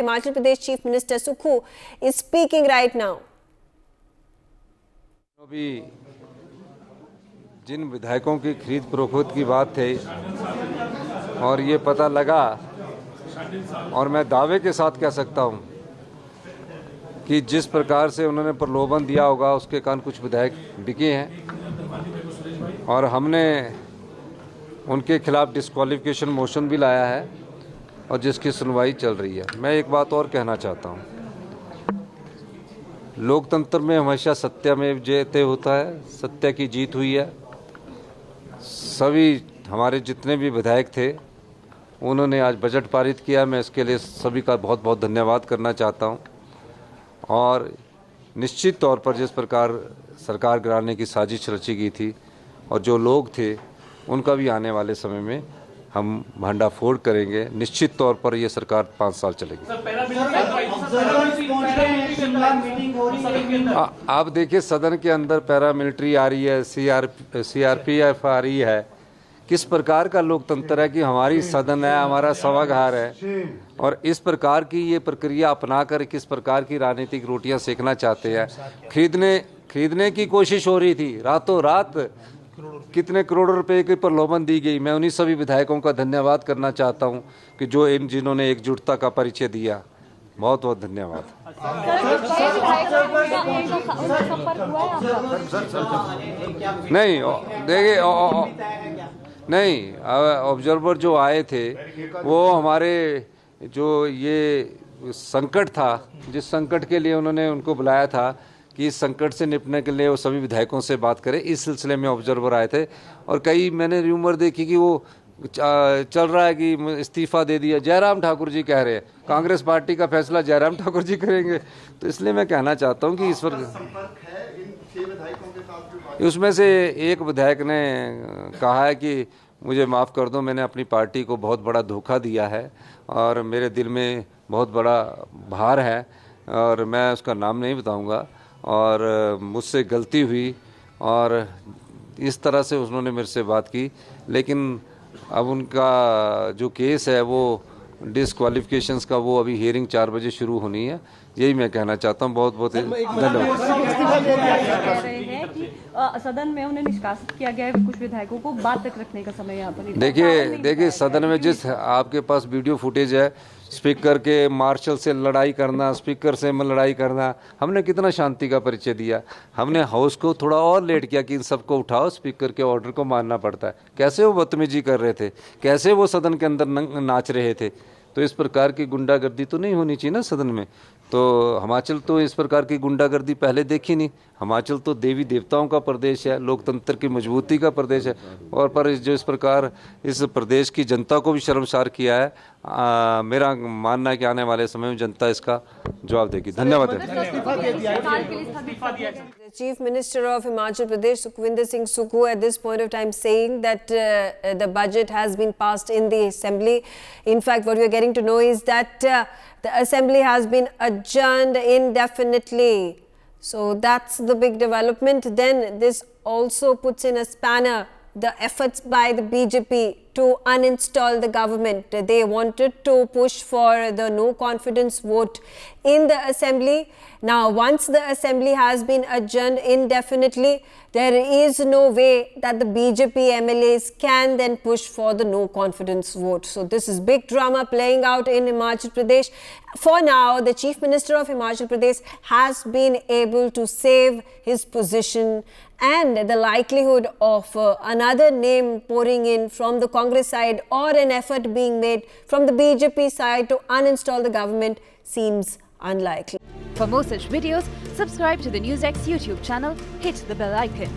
Himachal Pradesh Chief Minister Sukhu is speaking right now. अभी जिन विधायकों की खरीद फरोख्त की बात थी और ये पता लगा, और मैं दावे के साथ कह सकता हूँ कि जिस प्रकार से उन्होंने प्रलोभन दिया होगा उसके कारण कुछ विधायक बिके हैं और हमने उनके खिलाफ डिस्क्वालिफिकेशन मोशन भी लाया है और जिसकी सुनवाई चल रही है। मैं एक बात और कहना चाहता हूँ, लोकतंत्र में हमेशा सत्यमेव जयते होता है, सत्य की जीत हुई है। सभी हमारे जितने भी विधायक थे उन्होंने आज बजट पारित किया, मैं इसके लिए सभी का बहुत बहुत धन्यवाद करना चाहता हूं। और निश्चित तौर पर जिस प्रकार सरकार गिराने की साजिश रची गई थी और जो लोग थे उनका भी आने वाले समय में हम भंडाफोड़ करेंगे। निश्चित तौर पर ये सरकार 5 साल चलेगी। आप देखिए सदन के अंदर पैरामिलिट्री आ रही है, सीआरपीएफ आ रही है। किस प्रकार का लोकतंत्र है कि हमारी सदन है, हमारा सभागार है और इस प्रकार की ये प्रक्रिया अपनाकर किस प्रकार की राजनीतिक रोटियां सेकना चाहते हैं। खरीदने की कोशिश हो रही थी, रातों रात कितने करोड़ों रुपए की प्रलोभन दी गई। मैं उन्हीं सभी विधायकों का धन्यवाद करना चाहता हूं कि जो जिन्होंने एकजुटता का परिचय दिया। बहुत बहुत धन्यवाद। नहीं देखिए, नहीं ऑब्जर्वर जो आए थे वो हमारे जो ये संकट था, जिस संकट के लिए उन्होंने उनको बुलाया था कि इस संकट से निपटने के लिए वो सभी विधायकों से बात करें, इस सिलसिले में ऑब्जर्वर आए थे। और कई मैंने र्यूमर देखी कि वो चल रहा है कि इस्तीफा दे दिया। जयराम ठाकुर जी कह रहे हैं कांग्रेस पार्टी का फैसला जयराम ठाकुर जी करेंगे। तो इसलिए मैं कहना चाहता हूं कि इस पर उसमें से एक विधायक ने कहा है कि मुझे माफ़ कर दो, मैंने अपनी पार्टी को बहुत बड़ा धोखा दिया है और मेरे दिल में बहुत बड़ा भार है और मैं उसका नाम नहीं बताऊंगा और मुझसे गलती हुई और इस तरह से उन्होंने मेरे से बात की। लेकिन अब उनका जो केस है वो डिस्क्वालिफिकेशंस का, वो अभी हियरिंग 4 बजे शुरू होनी है। यही मैं कहना चाहता हूँ। बहुत बहुत धन्यवाद। सदन में उन्हें निष्कासित किया गया है, कुछ विधायकों को बात तक रखने का समय यहाँ पर। देखिए सदन में जिस आपके पास वीडियो फुटेज है, स्पीकर के मार्शल से लड़ाई करना, स्पीकर से लड़ाई करना, हमने कितना शांति का परिचय दिया। हमने हाउस को थोड़ा और लेट किया कि इन सबको उठाओ, स्पीकर के ऑर्डर को मानना पड़ता है। कैसे वो बदतमीजी कर रहे थे, कैसे वो सदन के अंदर नाच रहे थे। तो इस प्रकार की गुंडागर्दी तो नहीं होनी चाहिए ना सदन में। तो हिमाचल तो इस प्रकार की गुंडागर्दी पहले देखी नहीं। हिमाचल तो देवी देवताओं का प्रदेश है, लोकतंत्र की मजबूती का प्रदेश है। और पर जो इस प्रकार इस प्रदेश की जनता को भी शर्मसार किया है, मेरा मानना है कि आने वाले समय में जनता इसका जवाब देगी। धन्यवाद। Chief Minister of Himachal Pradesh Sukhwinder Singh Sukhu at this point of time saying that the budget has been passed in the assembly. In fact, what we are getting to know is that the assembly has been adjourned indefinitely. So that's the big development. Then this also puts in a spanner the efforts by the BJP to uninstall the government. They wanted to push for the no confidence vote in the assembly. Now, once the assembly has been adjourned indefinitely, there is no way that the BJP MLAs can then push for the no confidence vote. So this is big drama playing out in Himachal Pradesh. For now, the Chief Minister of Himachal Pradesh has been able to save his position, and the likelihood of another name pouring in from the Congress side or an effort being made from the BJP side to uninstall the government seems unlikely. For more such videos, subscribe to the NewsX YouTube channel, hit the bell icon.